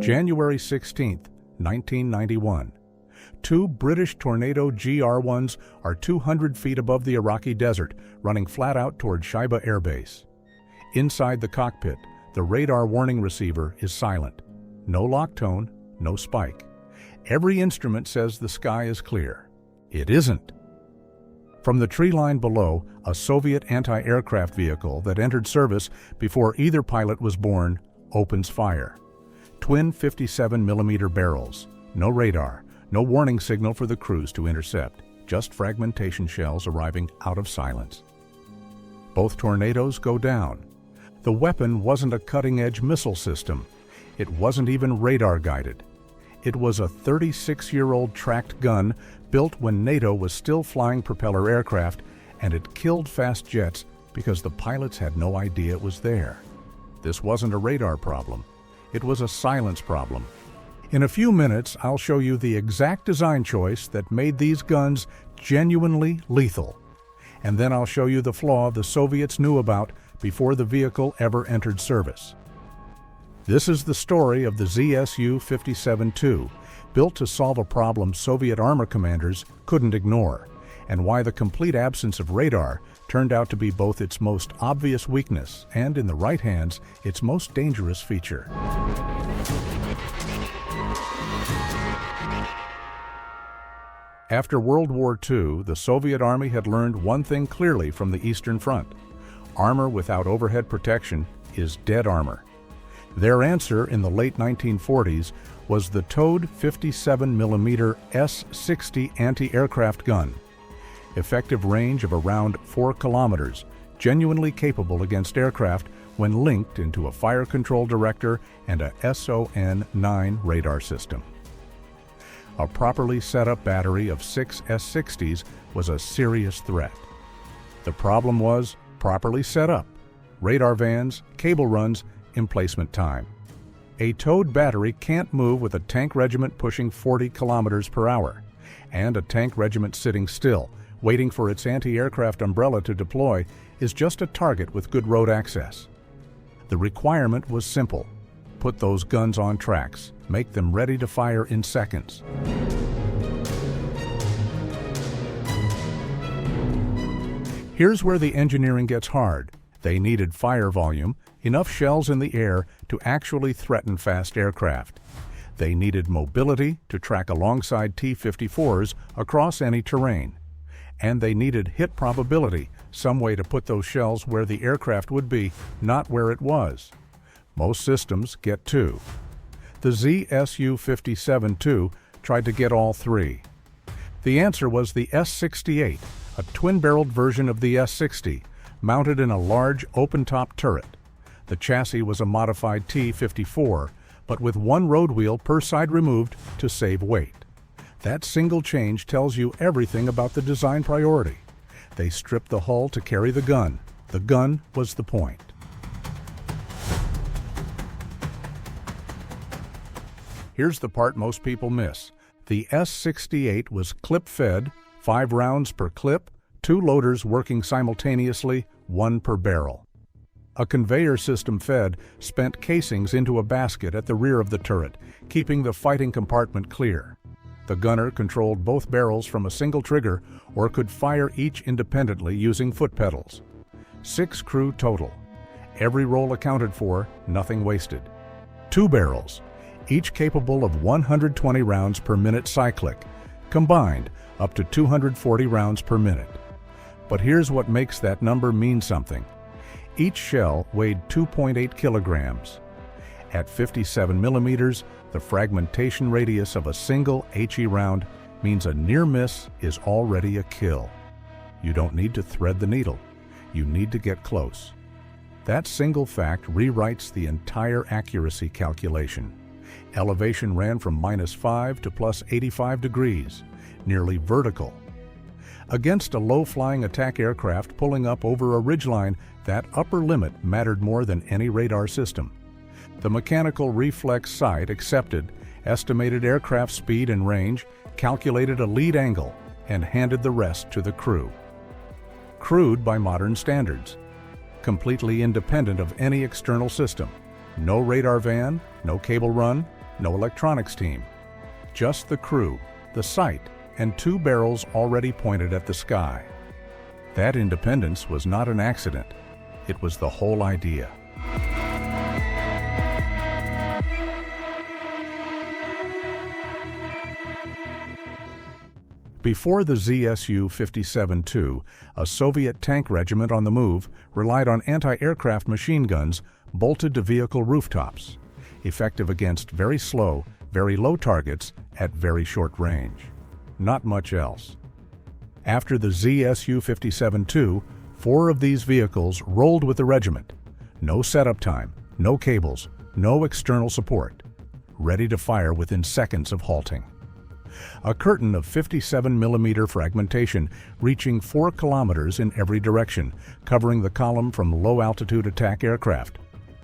January 16, 1991. Two British Tornado GR-1s are 200 feet above the Iraqi desert, running flat out toward Shaiba Air Base. Inside the cockpit, the radar warning receiver is silent. No lock tone, no spike. Every instrument says the sky is clear. It isn't. From the tree line below, a Soviet anti-aircraft vehicle that entered service before either pilot was born opens fire. Twin 57mm barrels. No radar, no warning signal for the crews to intercept, just fragmentation shells arriving out of silence. Both tornadoes go down. The weapon wasn't a cutting-edge missile system. It wasn't even radar-guided. It was a 36-year-old tracked gun built when NATO was still flying propeller aircraft, and it killed fast jets because the pilots had no idea it was there. This wasn't a radar problem. It was a silence problem. In a few minutes, I'll show you the exact design choice that made these guns genuinely lethal. And then I'll show you the flaw the Soviets knew about before the vehicle ever entered service. This is the story of the ZSU-23-4, built to solve a problem Soviet armor commanders couldn't ignore, and why the complete absence of radar turned out to be both its most obvious weakness and, in the right hands, its most dangerous feature. After World War II, the Soviet Army had learned one thing clearly from the Eastern Front. Armor without overhead protection is dead armor. Their answer in the late 1940s was the towed 57mm S-60 anti-aircraft gun. Effective range of around 4 kilometers, genuinely capable against aircraft when linked into a fire control director and a SON-9 radar system. A properly set up battery of 6 S-60s was a serious threat. The problem was properly set up: radar vans, cable runs, emplacement time. A towed battery can't move with a tank regiment pushing 40 kilometers per hour, and a tank regiment sitting still, waiting for its anti-aircraft umbrella to deploy, is just a target with good road access. The requirement was simple: put those guns on tracks, make them ready to fire in seconds. Here's where the engineering gets hard. They needed fire volume, enough shells in the air to actually threaten fast aircraft. They needed mobility to track alongside T-54s across any terrain. And they needed hit probability, some way to put those shells where the aircraft would be, not where it was. Most systems get two. The ZSU-23-4 tried to get all three. The answer was the S-68, a twin-barreled version of the S-60, mounted in a large open-top turret. The chassis was a modified T-54, but with one road wheel per side removed to save weight. That single change tells you everything about the design priority. They stripped the hull to carry the gun. The gun was the point. Here's the part most people miss. The S-68 was clip-fed, 5 rounds per clip, 2 loaders working simultaneously, 1 per barrel. A conveyor system fed spent casings into a basket at the rear of the turret, keeping the fighting compartment clear. The gunner controlled both barrels from a single trigger or could fire each independently using foot pedals. 6 crew total. Every roll accounted for, nothing wasted. 2 barrels, each capable of 120 rounds per minute cyclic, combined up to 240 rounds per minute. But here's what makes that number mean something. Each shell weighed 2.8 kilograms. At 57 millimeters, the fragmentation radius of a single HE round means a near miss is already a kill. You don't need to thread the needle. You need to get close. That single fact rewrites the entire accuracy calculation. Elevation ran from -5 to +85 degrees, nearly vertical. Against a low-flying attack aircraft pulling up over a ridgeline, that upper limit mattered more than any radar system. The mechanical reflex sight accepted, estimated aircraft speed and range, calculated a lead angle, and handed the rest to the crew. Crewed by modern standards. Completely independent of any external system. No radar van, no cable run, no electronics team. Just the crew, the sight, and 2 barrels already pointed at the sky. That independence was not an accident. It was the whole idea. Before the ZSU-23-4, a Soviet tank regiment on the move relied on anti-aircraft machine guns bolted to vehicle rooftops, effective against very slow, very low targets at very short range. Not much else. After the ZSU-23-4, 4 of these vehicles rolled with the regiment. No setup time, no cables, no external support. Ready to fire within seconds of halting. A curtain of 57mm fragmentation reaching 4 kilometers in every direction, covering the column from low-altitude attack aircraft.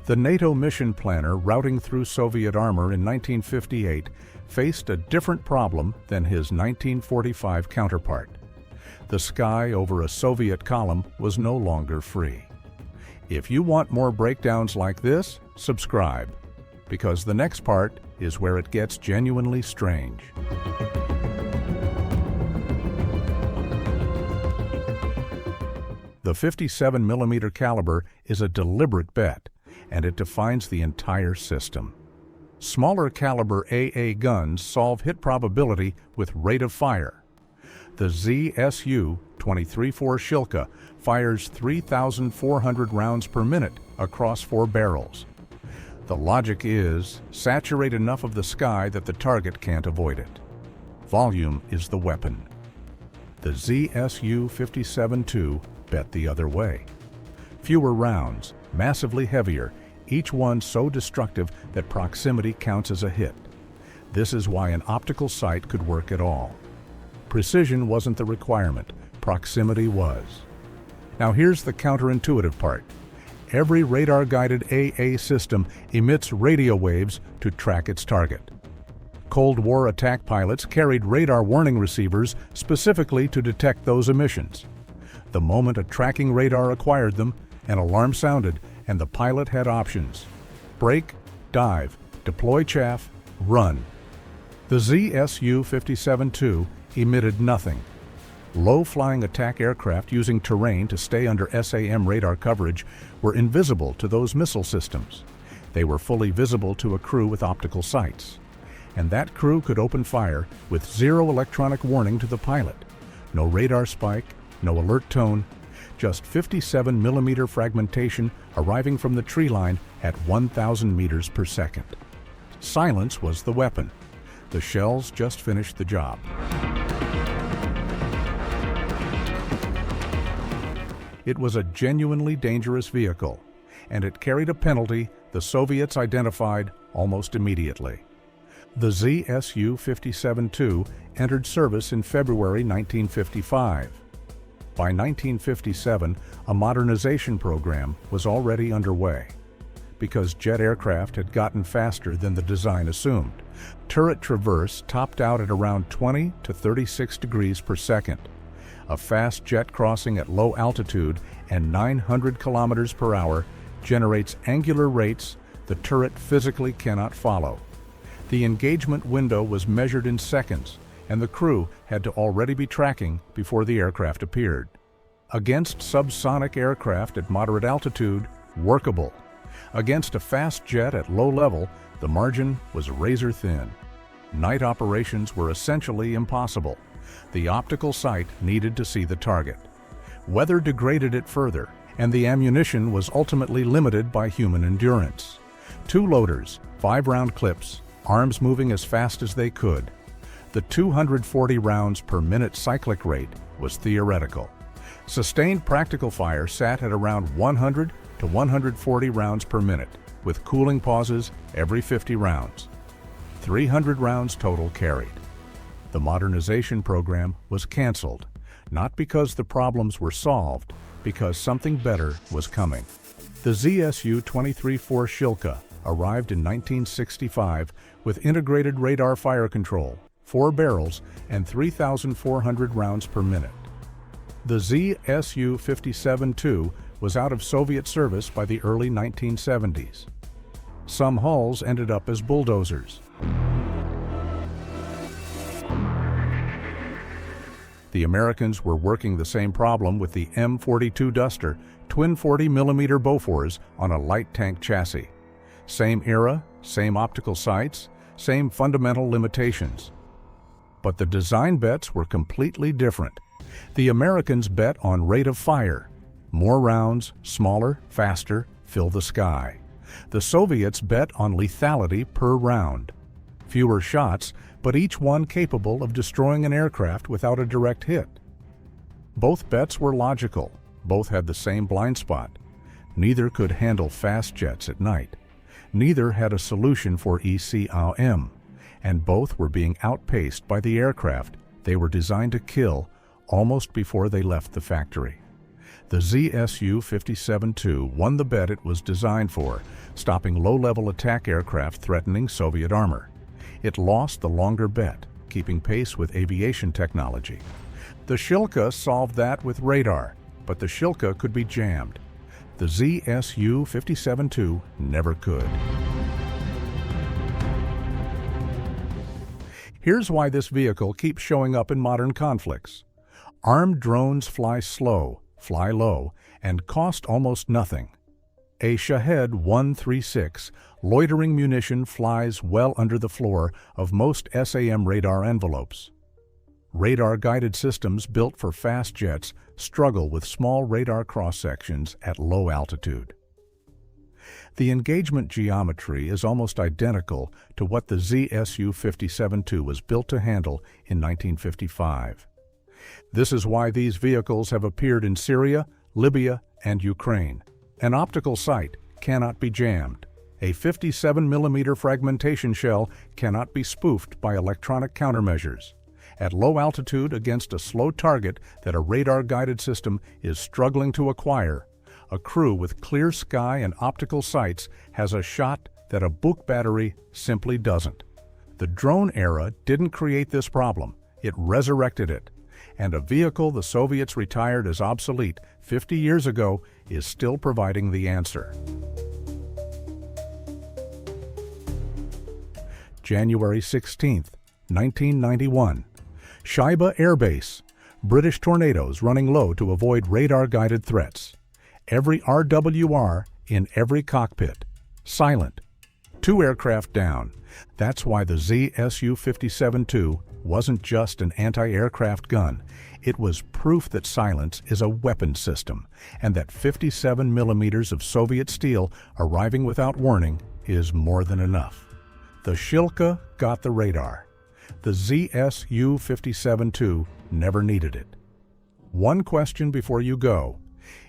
The NATO mission planner routing through Soviet armor in 1958 faced a different problem than his 1945 counterpart. The sky over a Soviet column was no longer free. If you want more breakdowns like this, subscribe, because the next part is where it gets genuinely strange. The 57mm caliber is a deliberate bet, and it defines the entire system. Smaller caliber AA guns solve hit probability with rate of fire. The ZSU-23-4 Shilka fires 3,400 rounds per minute across 4 barrels. The logic is, saturate enough of the sky that the target can't avoid it. Volume is the weapon. The ZSU-23-4 bet the other way. Fewer rounds, massively heavier, each one so destructive that proximity counts as a hit. This is why an optical sight could work at all. Precision wasn't the requirement, proximity was. Now here's the counterintuitive part. Every radar-guided AA system emits radio waves to track its target. Cold War attack pilots carried radar warning receivers specifically to detect those emissions. The moment a tracking radar acquired them, an alarm sounded and the pilot had options: brake, dive, deploy chaff, run. The ZSU-23-4 emitted nothing. Low-flying attack aircraft using terrain to stay under SAM radar coverage were invisible to those missile systems. They were fully visible to a crew with optical sights. And that crew could open fire with 0 electronic warning to the pilot. No radar spike, no alert tone, just 57mm fragmentation arriving from the tree line at 1,000 meters per second. Silence was the weapon. The shells just finished the job. It was a genuinely dangerous vehicle, and it carried a penalty the Soviets identified almost immediately. The ZSU-23-4 entered service in February 1955. By 1957, a modernization program was already underway. Because jet aircraft had gotten faster than the design assumed, turret traverse topped out at around 20 to 36 degrees per second. A fast jet crossing at low altitude and 900 kilometers per hour generates angular rates the turret physically cannot follow. The engagement window was measured in seconds, and the crew had to already be tracking before the aircraft appeared. Against subsonic aircraft at moderate altitude, workable. Against a fast jet at low level, the margin was razor thin. Night operations were essentially impossible. The optical sight needed to see the target. Weather degraded it further, and the ammunition was ultimately limited by human endurance. 2 loaders, 5-round clips, arms moving as fast as they could. The 240 rounds per minute cyclic rate was theoretical. Sustained practical fire sat at around 100 to 140 rounds per minute, with cooling pauses every 50 rounds. 300 rounds total carried. The modernization program was canceled, not because the problems were solved, because something better was coming. The ZSU-23-4 Shilka arrived in 1965 with integrated radar fire control, 4 barrels, and 3,400 rounds per minute. The ZSU-23-4 was out of Soviet service by the early 1970s. Some hulls ended up as bulldozers. The Americans were working the same problem with the M42 Duster, twin 40mm Bofors on a light tank chassis. Same era, same optical sights, same fundamental limitations. But the design bets were completely different. The Americans bet on rate of fire. More rounds, smaller, faster, fill the sky. The Soviets bet on lethality per round. Fewer shots, but each one capable of destroying an aircraft without a direct hit. Both bets were logical. Both had the same blind spot. Neither could handle fast jets at night. Neither had a solution for ECAM. And both were being outpaced by the aircraft they were designed to kill almost before they left the factory. The ZSU-23-4 won the bet it was designed for, stopping low-level attack aircraft threatening Soviet armor. It lost the longer bet, keeping pace with aviation technology. The Shilka solved that with radar, but the Shilka could be jammed. The ZSU-23-4 never could. Here's why this vehicle keeps showing up in modern conflicts. Armed drones fly slow, fly low, and cost almost nothing. A Shahed 136 loitering munition flies well under the floor of most SAM radar envelopes. Radar-guided systems built for fast jets struggle with small radar cross-sections at low altitude. The engagement geometry is almost identical to what the ZSU-23-4 was built to handle in 1955. This is why these vehicles have appeared in Syria, Libya, and Ukraine. An optical sight cannot be jammed. A 57mm fragmentation shell cannot be spoofed by electronic countermeasures. At low altitude against a slow target that a radar-guided system is struggling to acquire, a crew with clear sky and optical sights has a shot that a Buk battery simply doesn't. The drone era didn't create this problem, it resurrected it. And a vehicle the Soviets retired as obsolete 50 years ago is still providing the answer. January 16, 1991. Shaiba Air Base. British Tornadoes running low to avoid radar-guided threats. Every RWR in every cockpit. Silent. 2 aircraft down. That's why the ZSU-23-4 wasn't just an anti-aircraft gun. It was proof that silence is a weapon system, and that 57mm of Soviet steel arriving without warning is more than enough. The Shilka got the radar. The ZSU-23-4 never needed it. One question before you go.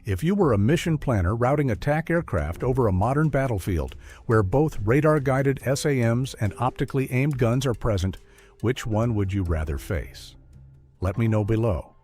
If you were a mission planner routing attack aircraft over a modern battlefield where both radar-guided SAMs and optically aimed guns are present, which one would you rather face? Let me know below.